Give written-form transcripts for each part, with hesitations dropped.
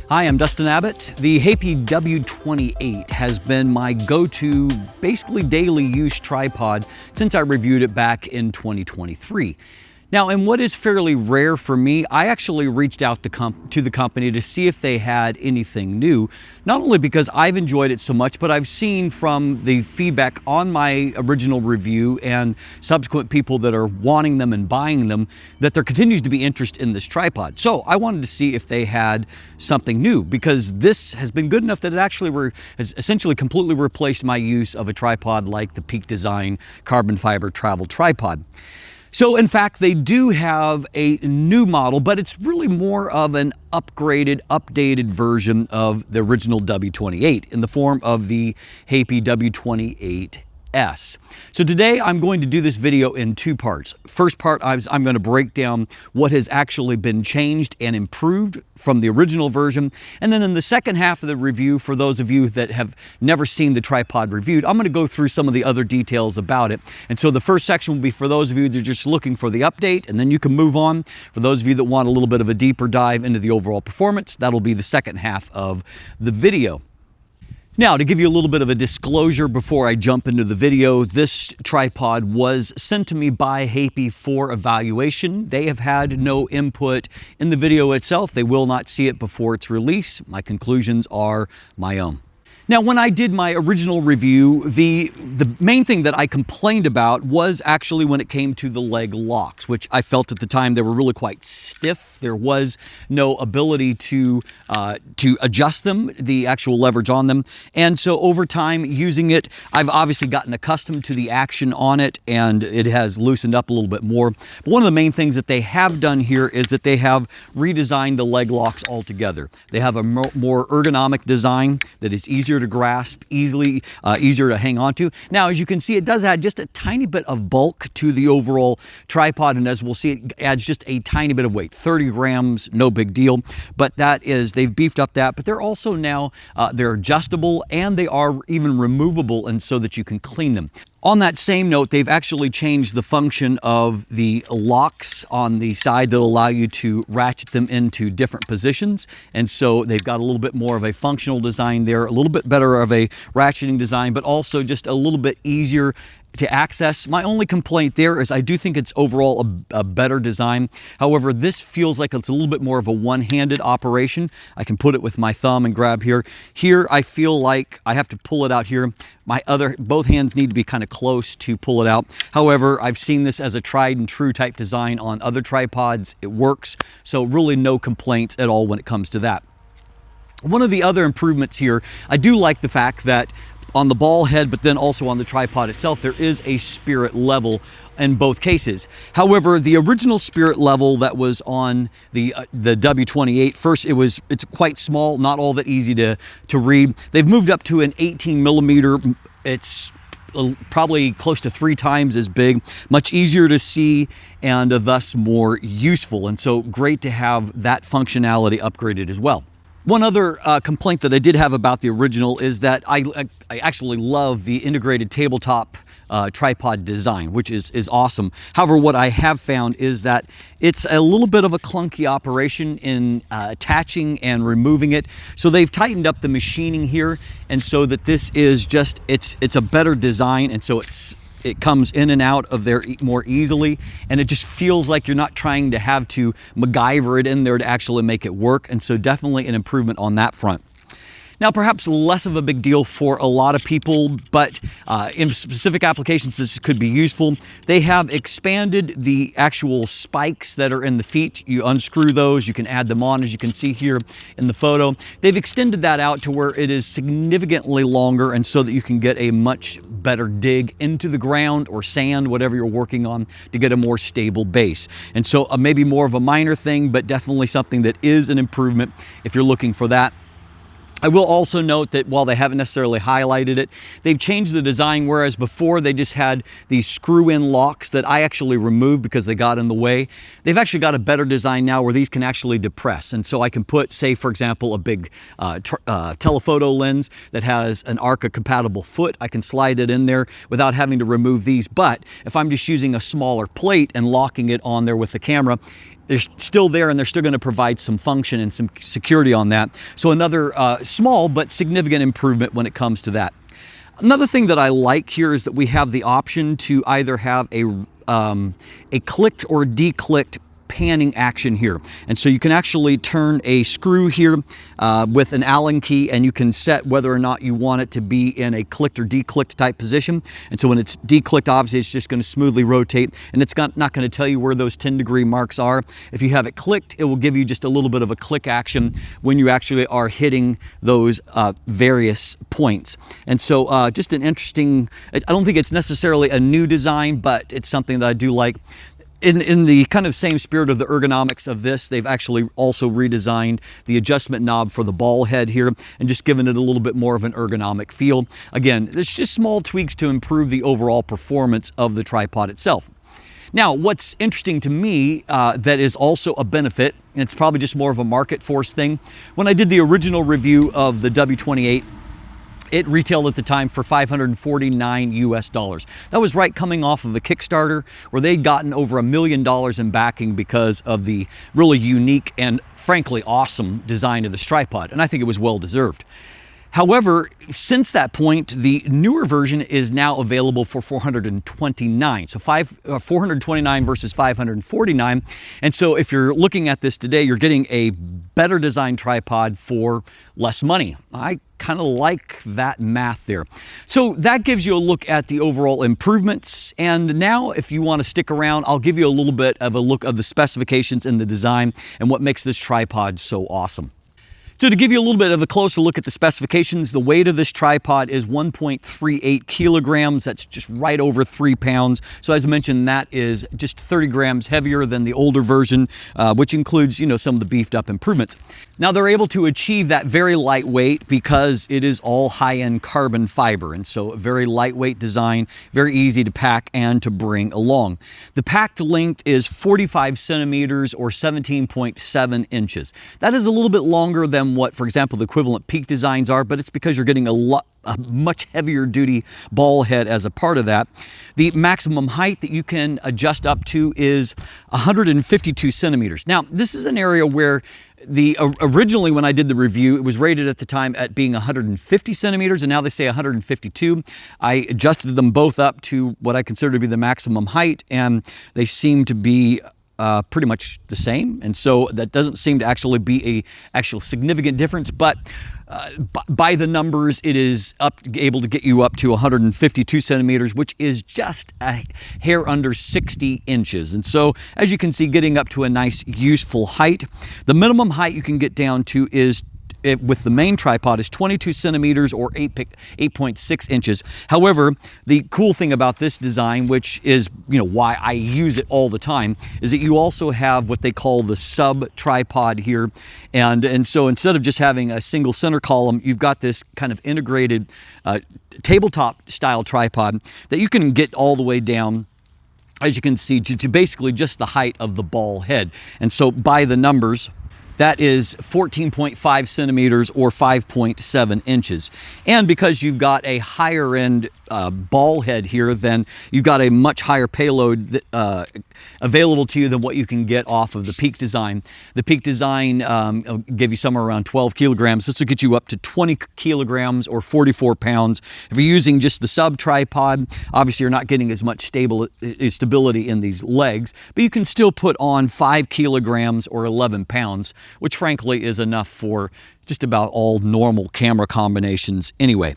Hi, I'm Dustin Abbott. The HEIPI W28 has been my go-to, basically daily use tripod since I reviewed it back in 2023. Now, in what is fairly rare for me, I actually reached out to the company to see if they had anything new, not only because I've enjoyed it so much, but I've seen from the feedback on my original review and subsequent people that are wanting them and buying them that there continues to be interest in this tripod. So I wanted to see if they had something new, because this has been good enough that it actually has essentially completely replaced my use of a tripod like the Peak Design carbon fiber travel tripod. So in fact, they do have a new model, but it's really more of an upgraded, updated version of the original W28 in the form of the HEIPI W28S. So today I'm going to do this video in two parts. First part, I'm going to break down what has actually been changed and improved from the original version. And then in the second half of the review, for those of you that have never seen the tripod reviewed, I'm going to go through some of the other details about it. And so the first section will be for those of you that are just looking for the update, and then you can move on. For those of you that want a little bit of a deeper dive into the overall performance, that'll be the second half of the video. Now, to give you a little bit of a disclosure before I jump into the video, this tripod was sent to me by HEIPI for evaluation. They have had no input in the video itself. They will not see it before its release. My conclusions are my own. Now, when I did my original review, the main thing that I complained about was actually when it came to the leg locks, which I felt at the time they were really quite stiff. There was no ability to adjust them, the actual leverage on them. And so over time using it, I've obviously gotten accustomed to the action on it, and it has loosened up a little bit more. But one of the main things that they have done here is that they have redesigned the leg locks altogether. They have a more ergonomic design that is easier to grasp, easier to hang on to. Now, as you can see, it does add just a tiny bit of bulk to the overall tripod, and as we'll see, it adds just a tiny bit of weight, 30 grams, no big deal. But that is, they've beefed up that, but they're also now, they're adjustable and they are even removable, and so that you can clean them. On that same note, they've actually changed the function of the locks on the side that allow you to ratchet them into different positions. And so they've got a little bit more of a functional design there, a little bit better of a ratcheting design, but also just a little bit easier to access. My only complaint there is I do think it's overall a better design. However, this feels like it's a little bit more of a one-handed operation. I can put it with my thumb and grab here. Here, I feel like I have to pull it out here. Both hands need to be kind of close to pull it out. However, I've seen this as a tried and true type design on other tripods. It works, so really no complaints at all when it comes to that. One of the other improvements here, I do like the fact that on the ball head, but then also on the tripod itself, there is a spirit level in both cases. However, the original spirit level that was on the W28, first it's quite small, not all that easy to read. They've moved up to an 18 millimeter. It's probably close to 3 times as big, much easier to see, and thus more useful. And so great to have that functionality upgraded as well. One other complaint that I did have about the original is that I actually love the integrated tabletop tripod design, which is awesome. However, what I have found is that it's a little bit of a clunky operation in attaching and removing it. So they've tightened up the machining here, and so that this is just, it's a better design, and so it comes in and out of there more easily, and it just feels like you're not trying to have to MacGyver it in there to actually make it work, and so definitely an improvement on that front. Now, perhaps less of a big deal for a lot of people, but in specific applications this could be useful. They have expanded the actual spikes that are in the feet. You unscrew those, you can add them on, as you can see here in the photo. They've extended that out to where it is significantly longer, and so that you can get a much better dig into the ground or sand, whatever you're working on, to get a more stable base. And so maybe more of a minor thing, but definitely something that is an improvement if you're looking for that. I will also note that while they haven't necessarily highlighted it, they've changed the design, whereas before they just had these screw-in locks that I actually removed because they got in the way. They've actually got a better design now where these can actually depress. And so I can put, say, for example, a big telephoto lens that has an Arca-compatible foot. I can slide it in there without having to remove these. But if I'm just using a smaller plate and locking it on there with the camera, they're still there and they're still going to provide some function and some security on that. So another small but significant improvement when it comes to that. Another thing that I like here is that we have the option to either have a clicked or declicked panning action here. And so you can actually turn a screw here with an Allen key, and you can set whether or not you want it to be in a clicked or declicked type position. And so when it's declicked, obviously it's just going to smoothly rotate, and it's not going to tell you where those 10-degree marks are. If you have it clicked, it will give you just a little bit of a click action when you actually are hitting those various points. And so just an interesting, I don't think it's necessarily a new design, but it's something that I do like. In the kind of same spirit of the ergonomics of this, they've actually also redesigned the adjustment knob for the ball head here and just given it a little bit more of an ergonomic feel. Again, it's just small tweaks to improve the overall performance of the tripod itself. Now, what's interesting to me that is also a benefit, and it's probably just more of a market force thing, when I did the original review of the W28, it retailed at the time for $549 US. That was right coming off of a Kickstarter where they'd gotten over $1 million in backing because of the really unique and frankly awesome design of this tripod, and I think it was well deserved. However, since that point, the newer version is now available for $429. So $429 versus $549. And so if you're looking at this today, you're getting a better designed tripod for less money. I kind of like that math there. So that gives you a look at the overall improvements. And now if you want to stick around, I'll give you a little bit of a look of the specifications and the design and what makes this tripod so awesome. So to give you a little bit of a closer look at the specifications, the weight of this tripod is 1.38 kilograms. That's just right over 3 pounds. So as I mentioned, that is just 30 grams heavier than the older version, which includes, some of the beefed up improvements. Now they're able to achieve that very lightweight because it is all high-end carbon fiber. And so a very lightweight design, very easy to pack and to bring along. The packed length is 45 centimeters or 17.7 inches. That is a little bit longer than what, for example, the equivalent Peak designs are, but it's because you're getting a much heavier duty ball head as a part of that. The maximum height that you can adjust up to is 152 centimeters. Now, this is an area where originally when I did the review, it was rated at the time at being 150 centimeters, and now they say 152. I adjusted them both up to what I consider to be the maximum height, and they seem to be pretty much the same, and so that doesn't seem to actually be a actual significant difference, but by the numbers, it is able to get you up to 152 centimeters, which is just a hair under 60 inches. And so, as you can see, getting up to a nice, useful height. The minimum height you can get down to is with the main tripod is 22 centimeters or 8.6 inches. However, the cool thing about this design, which is why I use it all the time, is that you also have what they call the sub tripod here. And so instead of just having a single center column, you've got this kind of integrated tabletop style tripod that you can get all the way down, as you can see, to basically just the height of the ball head. And so by the numbers, that is 14.5 centimeters or 5.7 inches. And because you've got a higher end ball head here, then you've got a much higher payload available to you than what you can get off of the Peak design. The Peak design will give you somewhere around 12 kilograms. This will get you up to 20 kilograms or 44 pounds. If you're using just the sub tripod, obviously you're not getting as much stability in these legs, but you can still put on 5 kilograms or 11 pounds, which frankly is enough for just about all normal camera combinations anyway.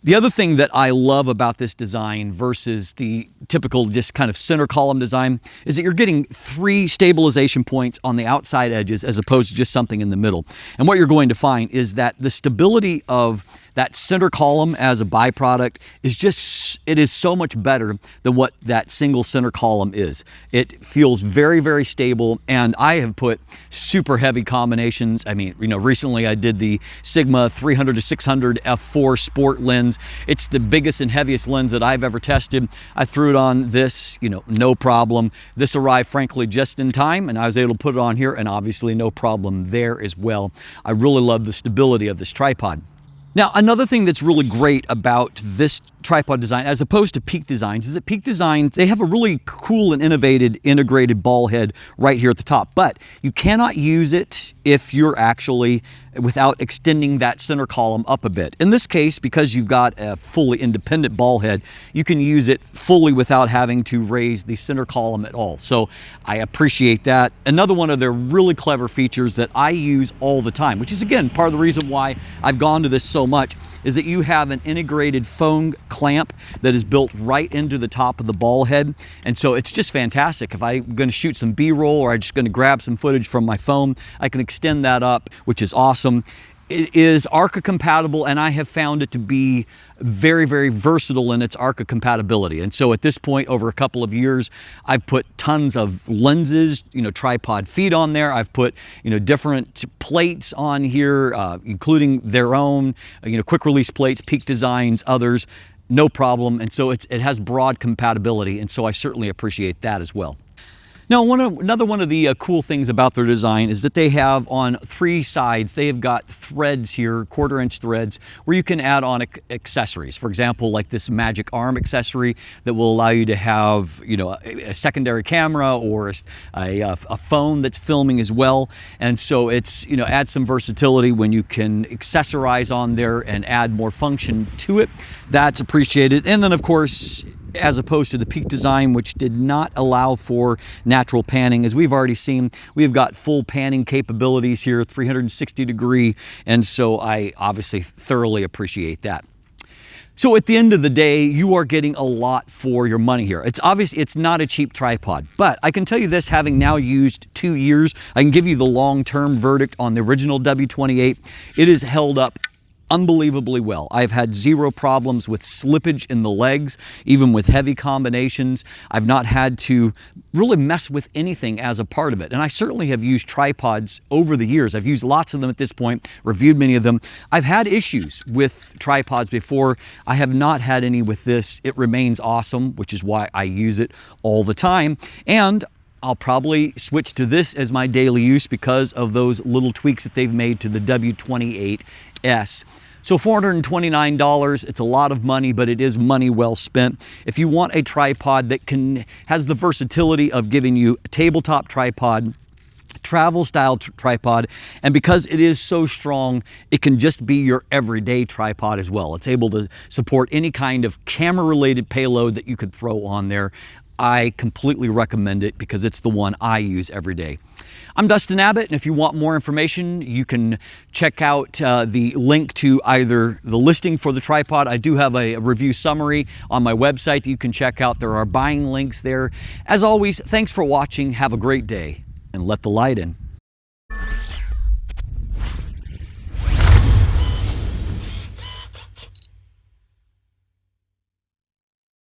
The other thing that I love about this design versus the typical just kind of center column design is that you're getting 3 stabilization points on the outside edges as opposed to just something in the middle. And what you're going to find is that the stability of that center column as a byproduct is so much better than what that single center column is. It feels very, very stable, and I have put super heavy combinations. I mean, recently I did the Sigma 300 to 600 f4 sport lens. It's the biggest and heaviest lens that I've ever tested. I threw it on this, no problem. This arrived, frankly, just in time, and I was able to put it on here, and obviously no problem there as well. I really love the stability of this tripod. Now, another thing that's really great about this tripod design as opposed to Peak Designs is that Peak Designs, they have a really cool and innovative integrated ball head right here at the top, but you cannot use it if you're actually without extending that center column up a bit. In this case, because you've got a fully independent ball head, you can use it fully without having to raise the center column at all. So I appreciate that. Another one of their really clever features that I use all the time, which is again part of the reason why I've gone to this so much, is that you have an integrated foam clamp that is built right into the top of the ball head. And so it's just fantastic. If I'm going to shoot some B-roll or I'm just going to grab some footage from my phone, I can extend that up, which is awesome. It is ARCA compatible, and I have found it to be very, very versatile in its ARCA compatibility. And so at this point, over a couple of years, I've put tons of lenses, tripod feet on there. I've put, different plates on here, including their own, quick release plates, Peak Designs, others, no problem. And so it has broad compatibility. And so I certainly appreciate that as well. Now, another one of the cool things about their design is that they have on 3 sides, they have got threads here, 1/4-inch threads, where you can add on accessories. For example, like this magic arm accessory that will allow you to have, a secondary camera or a phone that's filming as well. And so it's, adds some versatility when you can accessorize on there and add more function to it. That's appreciated. And then, of course, as opposed to the Peak Design, which did not allow for natural panning. As we've already seen, we've got full panning capabilities here, 360 degree, and so I obviously thoroughly appreciate that. So at the end of the day, you are getting a lot for your money here. It's obvious it's not a cheap tripod, but I can tell you this, having now used 2 years, I can give you the long-term verdict on the original W28. It has held up unbelievably well. I've had 0 problems with slippage in the legs, even with heavy combinations. I've not had to really mess with anything as a part of it. And I certainly have used tripods over the years. I've used lots of them at this point, reviewed many of them. I've had issues with tripods before. I have not had any with this. It remains awesome, which is why I use it all the time. And I'll probably switch to this as my daily use because of those little tweaks that they've made to the W28S. So $429, it's a lot of money, but it is money well spent. If you want a tripod that has the versatility of giving you a tabletop tripod, travel style tripod, and because it is so strong, it can just be your everyday tripod as well. It's able to support any kind of camera related payload that you could throw on there. I completely recommend it because it's the one I use every day. I'm Dustin Abbott, and if you want more information, you can check out the link to either the listing for the tripod. I do have a review summary on my website that you can check out. There are buying links there. As always, thanks for watching. Have a great day, and let the light in.